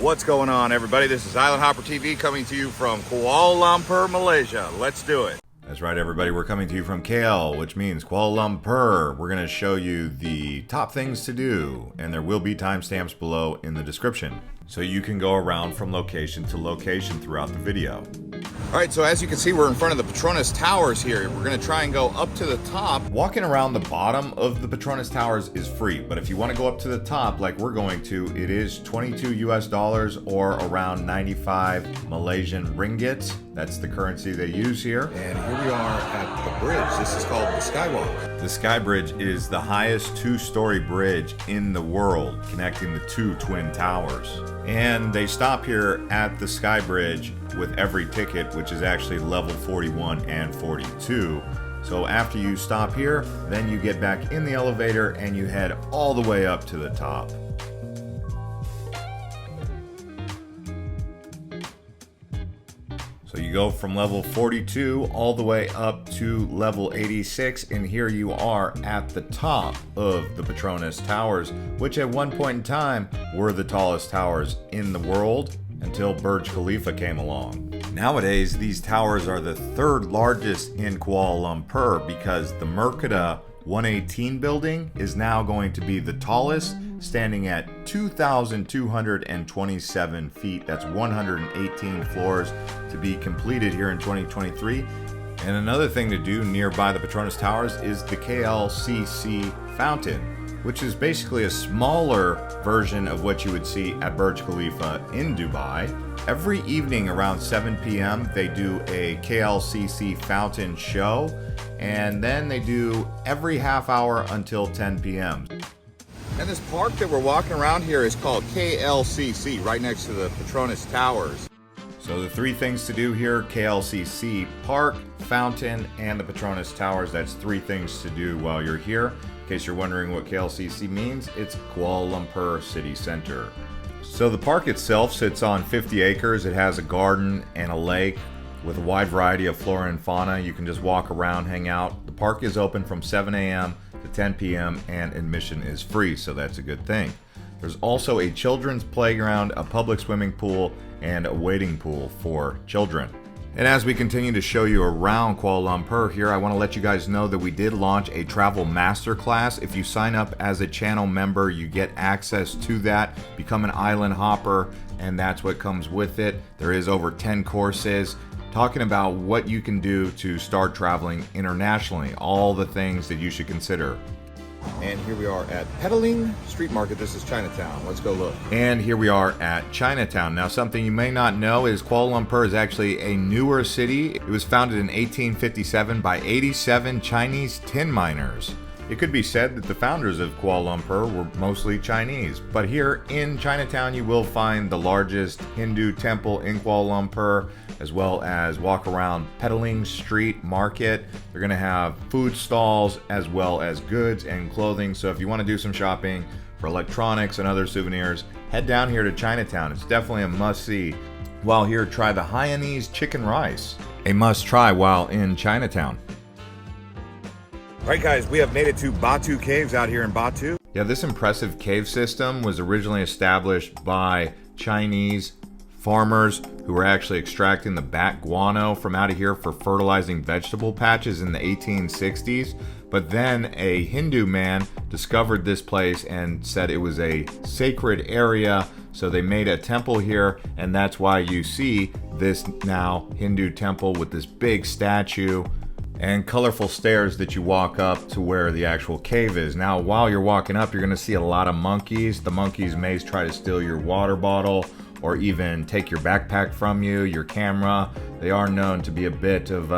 What's going on, everybody? This is Island Hopper TV coming to you from Kuala Lumpur, Malaysia. Let's do it. That's right, everybody. We're coming to you from KL, which means Kuala Lumpur. We're going to show you the top things to do, and there will be timestamps below in the description, so you can go around from location to location throughout the video. All right, so as you can see, we're in front of the Petronas Towers here. We're going to try and go up to the top. Walking around the bottom of the Petronas Towers is free, but if you want to go up to the top like we're going to, it is $22 US or around 95 Malaysian ringgit. That's the currency they use here. And here we are at the bridge. This is called the Skywalk. The Skybridge is the highest two-story bridge in the world, connecting the two twin towers. And they stop here at the Skybridge with every ticket, which is actually level 41 and 42. So after you stop here, then you get back in the elevator and you head all the way up to the top. So you go from level 42 all the way up to level 86, and here you are at the top of the Petronas Towers, which at one point in time were the tallest towers in the world until Burj Khalifa came along. Nowadays, these towers are the third largest in Kuala Lumpur because the Merdeka 118 building is now going to be the tallest, standing at 2,227 feet. That's 118 floors to be completed here in 2023. And another thing to do nearby the Petronas Towers is the KLCC Fountain, which is basically a smaller version of what you would see at Burj Khalifa in Dubai. Every evening around 7 p.m. they do a KLCC Fountain show, and then they do every half hour until 10 p.m. And this park that we're walking around here is called KLCC, right next to the Petronas Towers. So the three things to do here: KLCC Park, Fountain, and the Petronas Towers. That's three things to do while you're here. In case you're wondering what KLCC means, it's Kuala Lumpur City Center. So the park itself sits on 50 acres. It has a garden and a lake with a wide variety of flora and fauna. You can just walk around, hang out. The park is open from 7 a.m. to 10 p.m. and admission is free, so that's a good thing. There's also a children's playground, a public swimming pool, and a wading pool for children. And as we continue to show you around Kuala Lumpur here, I want to let you guys know that we did launch a travel masterclass. If you sign up as a channel member, you get access to that, become an island hopper, and that's what comes with it. There is over 10 courses talking about what you can do to start traveling internationally, all the things that you should consider. And here we are at Pedaling Street Market. This is Chinatown. Let's go look. And here we are at Chinatown. Now, something you may not know is Kuala Lumpur is actually a newer city. It was founded in 1857 by 87 Chinese tin miners. It could be said that the founders of Kuala Lumpur were mostly Chinese, but here in Chinatown you will find the largest Hindu temple in Kuala Lumpur, as well as walk around Pedaling Street Market. They're going to have food stalls as well as goods and clothing, so if you want to do some shopping for electronics and other souvenirs, head down here to Chinatown. It's definitely a must-see. While here, try the Hainanese chicken rice, a must-try while in Chinatown. Alright guys, we have made it to Batu Caves out here in Batu. Yeah, this impressive cave system was originally established by Chinese farmers who were actually extracting the bat guano from out of here for fertilizing vegetable patches in the 1860s. But then a Hindu man discovered this place and said it was a sacred area, so they made a temple here, and that's why you see this now Hindu temple with this big statue and colorful stairs that you walk up to where the actual cave is. Now, while you're walking up, you're going to see a lot of monkeys. The monkeys may try to steal your water bottle or even take your backpack from you, your camera. They are known to be a bit of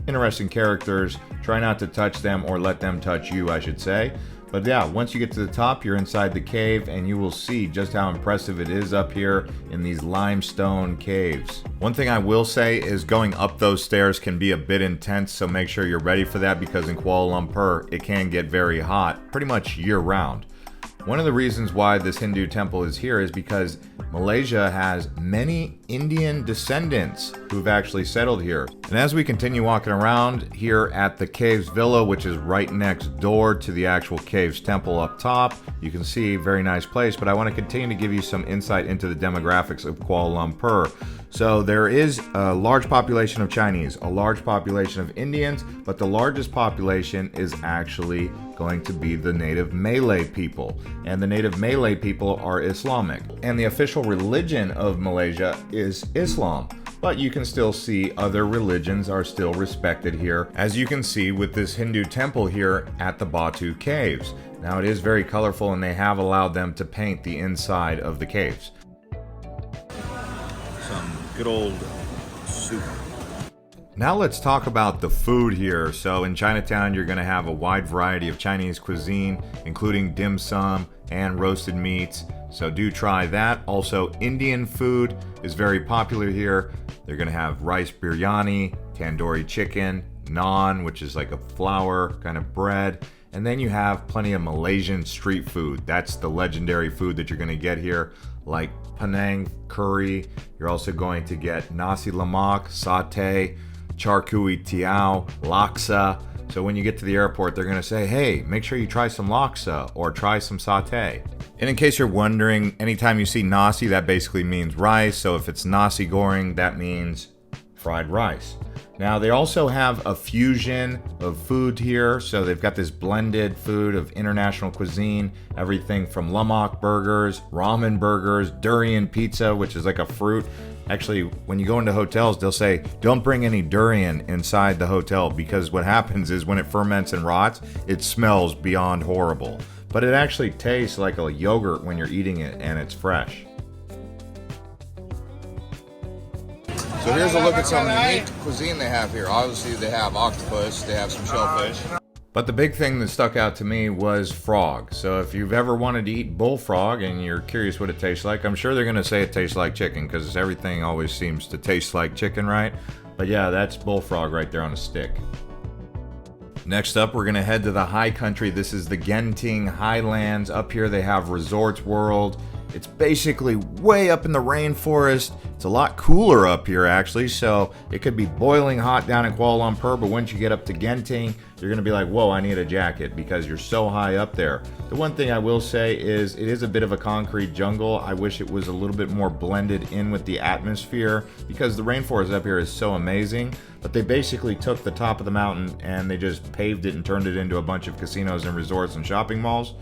interesting characters. Try not to touch them or let them touch you, I should say. But yeah, once you get to the top, you're inside the cave and you will see just how impressive it is up here in these limestone caves. One thing I will say is going up those stairs can be a bit intense, so make sure you're ready for that because in Kuala Lumpur, it can get very hot pretty much year round. One of the reasons why this Hindu temple is here is because Malaysia has many Indian descendants who've actually settled here. And as we continue walking around here at the Caves Villa, which is right next door to the actual Caves Temple up top, you can see very nice place, but I want to continue to give you some insight into the demographics of Kuala Lumpur. So there is a large population of Chinese, a large population of Indians, but the largest population is actually going to be the native Malay people. And the native Malay people are Islamic. And the official religion of Malaysia is Islam. But you can still see other religions are still respected here, as you can see with this Hindu temple here at the Batu Caves. Now it is very colorful, and they have allowed them to paint the inside of the caves. Some good old soup. Now let's talk about the food here. So in Chinatown, you're going to have a wide variety of Chinese cuisine, including dim sum and roasted meats. So do try that. Also, Indian food is very popular here. They're going to have rice biryani, tandoori chicken, naan, which is like a flour kind of bread. And then you have plenty of Malaysian street food. That's the legendary food that you're going to get here, like Penang curry. You're also going to get nasi lemak, satay, char kway teow, laksa. So when you get to the airport, they're going to say, hey, make sure you try some laksa or try some satay. And in case you're wondering, anytime you see nasi, that basically means rice. So if it's nasi goreng, that means fried rice. Now they also have a fusion of food here. So they've got this blended food of international cuisine, everything from lemak burgers, ramen burgers, durian pizza, which is like a fruit. Actually, when you go into hotels, they'll say, don't bring any durian inside the hotel, because what happens is when it ferments and rots, it smells beyond horrible. But it actually tastes like a yogurt when you're eating it, and it's fresh. So here's a look at some of the unique cuisine they have here. Obviously, they have octopus, they have some shellfish. But the big thing that stuck out to me was frog. So if you've ever wanted to eat bullfrog and you're curious what it tastes like, I'm sure they're going to say it tastes like chicken, because everything always seems to taste like chicken, right? But yeah, that's bullfrog right there on a stick. Next up, we're going to head to the high country. This is the Genting Highlands. Up here they have Resorts World. It's basically way up in the rainforest. It's a lot cooler up here, actually, so it could be boiling hot down in Kuala Lumpur, but once you get up to Genting, you're going to be like, whoa, I need a jacket, because you're so high up there. The one thing I will say is it is a bit of a concrete jungle. I wish it was a little bit more blended in with the atmosphere, because the rainforest up here is so amazing. But they basically took the top of the mountain and they just paved it and turned it into a bunch of casinos and resorts and shopping malls.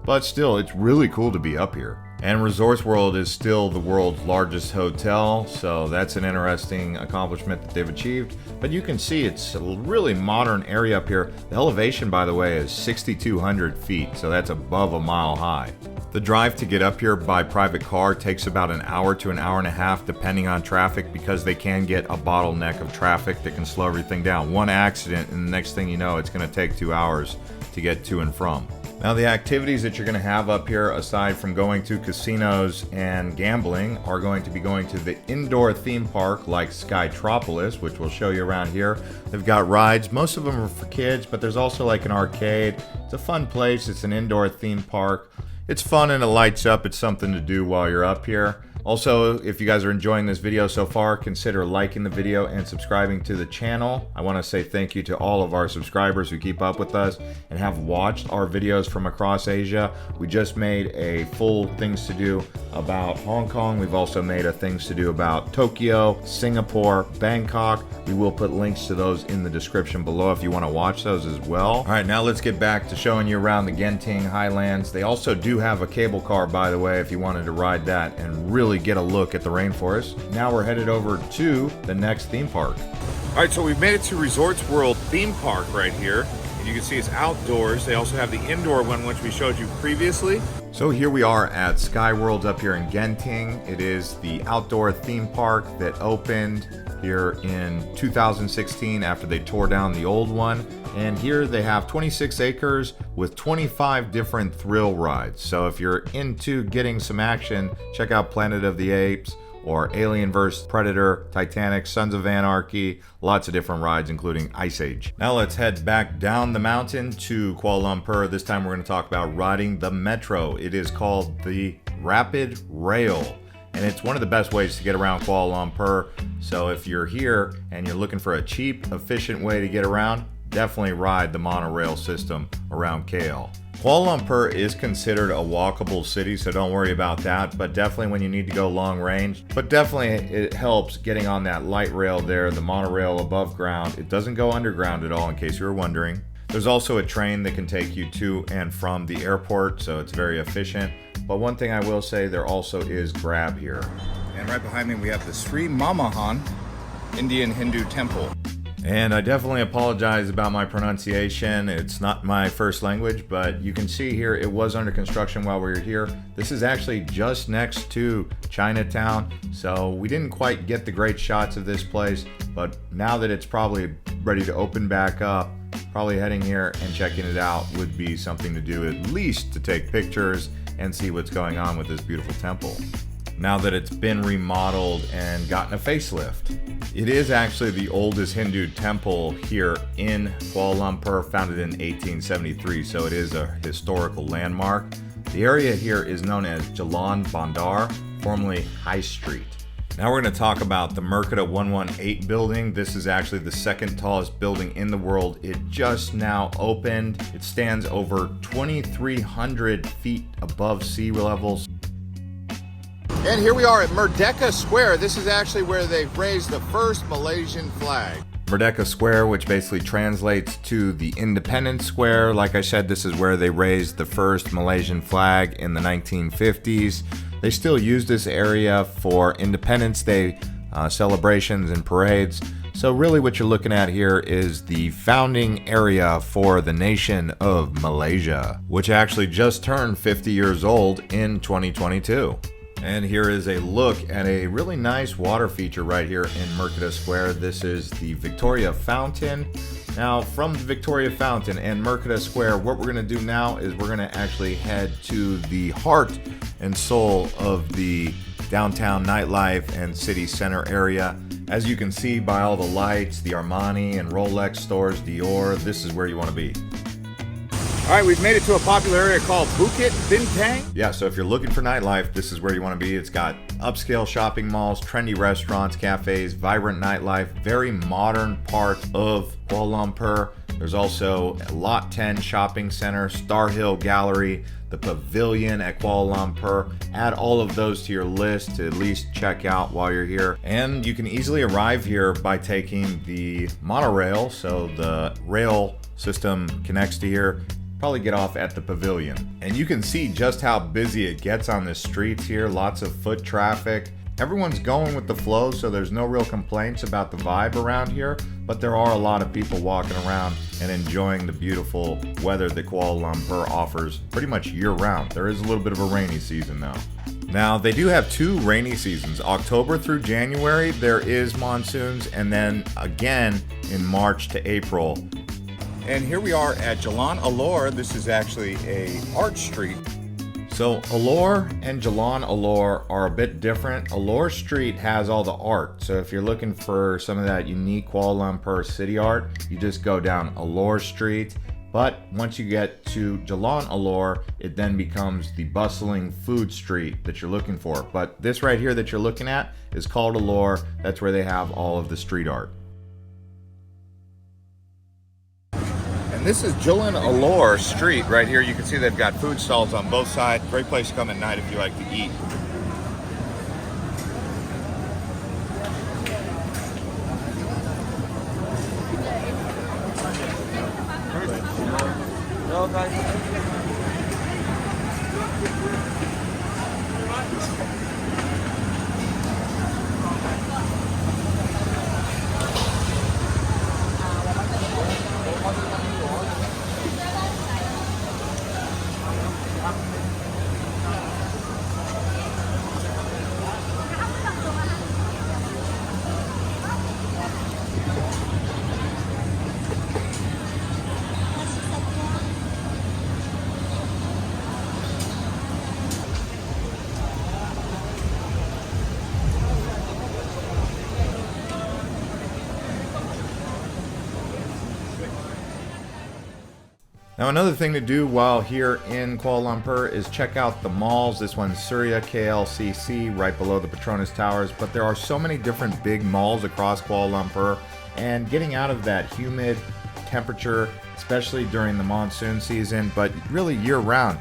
But still, it's really cool to be up here. And Resorts World is still the world's largest hotel, so that's an interesting accomplishment that they've achieved. But you can see it's a really modern area up here. The elevation, by the way, is 6,200 feet, so that's above a mile high. The drive to get up here by private car takes about an hour to an hour and a half, depending on traffic, because they can get a bottleneck of traffic that can slow everything down. One accident, and the next thing you know, it's going to take 2 hours to get to and from. Now, the activities that you're going to have up here, aside from going to casinos and gambling, are going to be going to the indoor theme park like Skytropolis, which we'll show you around here. They've got rides. Most of them are for kids, but there's also like an arcade. It's a fun place. It's an indoor theme park. It's fun and it lights up. It's something to do while you're up here. Also, if you guys are enjoying this video so far, consider liking the video and subscribing to the channel. I want to say thank you to all of our subscribers who keep up with us and have watched our videos from across Asia. We just made a full things to do about Hong Kong. We've also made a things to do about Tokyo, Singapore, Bangkok. We will put links to those in the description below if you want to watch those as well. All right, now let's get back to showing you around the Genting Highlands. They also do have a cable car, by the way, if you wanted to ride that and really get a look at the rainforest. Now we're headed over to the next theme park. All right, so we've made it to Resorts World theme park right here. And you can see it's outdoors. They also have the indoor one, which we showed you previously. So here we are at Skyworlds up here in Genting. It is the outdoor theme park that opened here in 2016 after they tore down the old one. And here they have 26 acres with 25 different thrill rides. So if you're into getting some action, check out Planet of the Apes or Alien vs. Predator, Titanic, Sons of Anarchy, lots of different rides, including Ice Age. Now let's head back down the mountain to Kuala Lumpur. This time we're going to talk about riding the metro. It is called the Rapid Rail. and it's one of the best ways to get around Kuala Lumpur. So if you're here and you're looking for a cheap, efficient way to get around, definitely ride the monorail system around KL. Kuala Lumpur is considered a walkable city, so don't worry about that, but definitely when you need to go long range. But definitely it helps getting on that light rail there, the monorail above ground. It doesn't go underground at all, in case you were wondering. There's also a train that can take you to and from the airport, so it's very efficient. But one thing I will say, there also is Grab here. And right behind me we have the Sri Mamahan Indian Hindu temple. And I definitely apologize about my pronunciation. It's not my first language, but you can see here it was under construction while we were here. This is actually just next to Chinatown, so we didn't quite get the great shots of this place, but now that it's probably ready to open back up, probably heading here and checking it out would be something to do, at least to take pictures and see what's going on with this beautiful temple. Now that it's been remodeled and gotten a facelift. It is actually the oldest Hindu temple here in Kuala Lumpur, founded in 1873, so it is a historical landmark. The area here is known as Jalan Bandar, formerly High Street. Now we're going to talk about the Merdeka 118 building. This is actually the second tallest building in the world. It just now opened. It stands over 2,300 feet above sea levels. And here we are at Merdeka Square. This is actually where they've raised the first Malaysian flag. Merdeka Square, which basically translates to the Independence Square. Like I said, this is where they raised the first Malaysian flag in the 1950s. They still use this area for Independence Day celebrations and parades. So really what you're looking at here is the founding area for the nation of Malaysia, which actually just turned 50 years old in 2022. And here is a look at a really nice water feature right here in Merdeka Square. This is the Victoria Fountain. Now from the Victoria Fountain and Merdeka Square, what we're gonna do now is we're gonna actually head to the heart and soul of the downtown nightlife and city center area. As you can see by all the lights, the Armani and Rolex stores, Dior, this is where you wanna be. All right, we've made it to a popular area called Bukit Bintang. Yeah, so if you're looking for nightlife, this is where you want to be. It's got upscale shopping malls, trendy restaurants, cafes, vibrant nightlife, very modern part of Kuala Lumpur. There's also a Lot 10 shopping center, Star Hill Gallery, the Pavilion at Kuala Lumpur. Add all of those to your list to at least check out while you're here. And you can easily arrive here by taking the monorail, so the rail system connects to here. Probably get off at the Pavilion. And you can see just how busy it gets on the streets here. Lots of foot traffic. Everyone's going with the flow, so there's no real complaints about the vibe around here, but there are a lot of people walking around and enjoying the beautiful weather that Kuala Lumpur offers pretty much year-round. There is a little bit of a rainy season though. Now, they do have two rainy seasons. October through January, there is monsoons, and then again in March to April. And here we are at Jalan Alor. This is actually a art street. So Alor and Jalan Alor are a bit different. Alor Street has all the art. So if you're looking for some of that unique Kuala Lumpur city art, you just go down Alor Street. But once you get to Jalan Alor, it then becomes the bustling food street that you're looking for. But this right here that you're looking at is called Alor. That's where they have all of the street art. And this is Jalan Alor Street right here. You can see they've got food stalls on both sides. Great place to come at night if you like to eat. Now, another thing to do while here in Kuala Lumpur is check out the malls. This one's Suria KLCC, right below the Petronas Towers. But there are so many different big malls across Kuala Lumpur, and getting out of that humid temperature, especially during the monsoon season, but really year-round,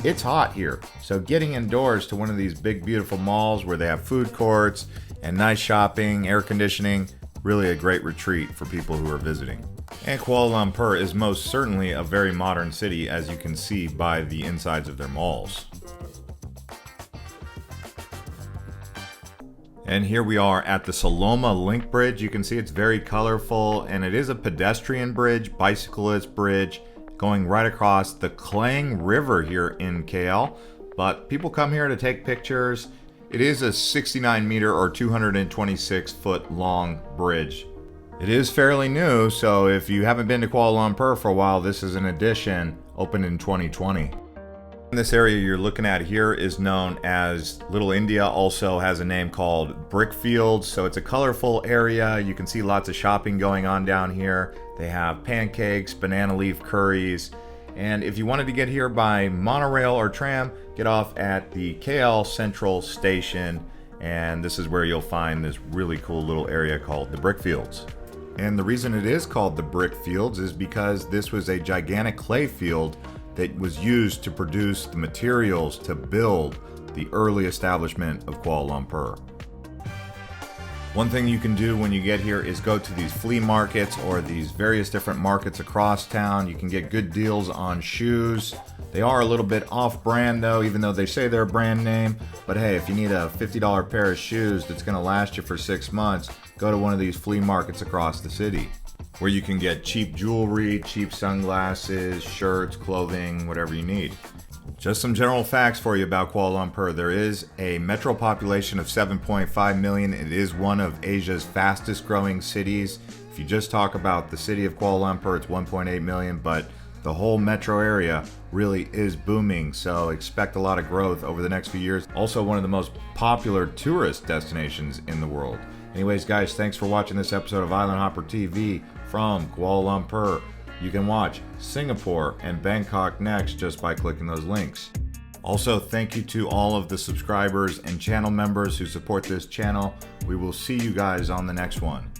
it's hot here. So getting indoors to one of these big, beautiful malls where they have food courts and nice shopping, air conditioning, really a great retreat for people who are visiting. And Kuala Lumpur is most certainly a very modern city, as you can see by the insides of their malls. And here we are at the Saloma Link Bridge. You can see it's very colorful, and it is a pedestrian bridge, bicyclist bridge, going right across the Klang River here in KL. But people come here to take pictures. It is a 69 meter or 226 foot long bridge. It is fairly new, so if you haven't been to Kuala Lumpur for a while, this is an addition, opened in 2020. This area you're looking at here is known as Little India, also has a name called Brickfields, so it's a colorful area. You can see lots of shopping going on down here. They have pancakes, banana leaf curries, and if you wanted to get here by monorail or tram, get off at the KL Central Station, and this is where you'll find this really cool little area called the Brickfields. And the reason it is called the Brickfields is because this was a gigantic clay field that was used to produce the materials to build the early establishment of Kuala Lumpur. One thing you can do when you get here is go to these flea markets or these various different markets across town. You can get good deals on shoes. They are a little bit off-brand though, even though they say they're a brand name. But hey, if you need a $50 pair of shoes that's going to last you for 6 months, go to one of these flea markets across the city, where you can get cheap jewelry, cheap sunglasses, shirts, clothing, whatever you need. Just some general facts for you about Kuala Lumpur. There is a metro population of 7.5 million. It is one of Asia's fastest growing cities. If you just talk about the city of Kuala Lumpur, it's 1.8 million, but the whole metro area really is booming, so expect a lot of growth over the next few years. Also one of the most popular tourist destinations in the world. Anyways, guys, thanks for watching this episode of Island Hopper TV from Kuala Lumpur. You can watch Singapore and Bangkok next just by clicking those links. Also, thank you to all of the subscribers and channel members who support this channel. We will see you guys on the next one.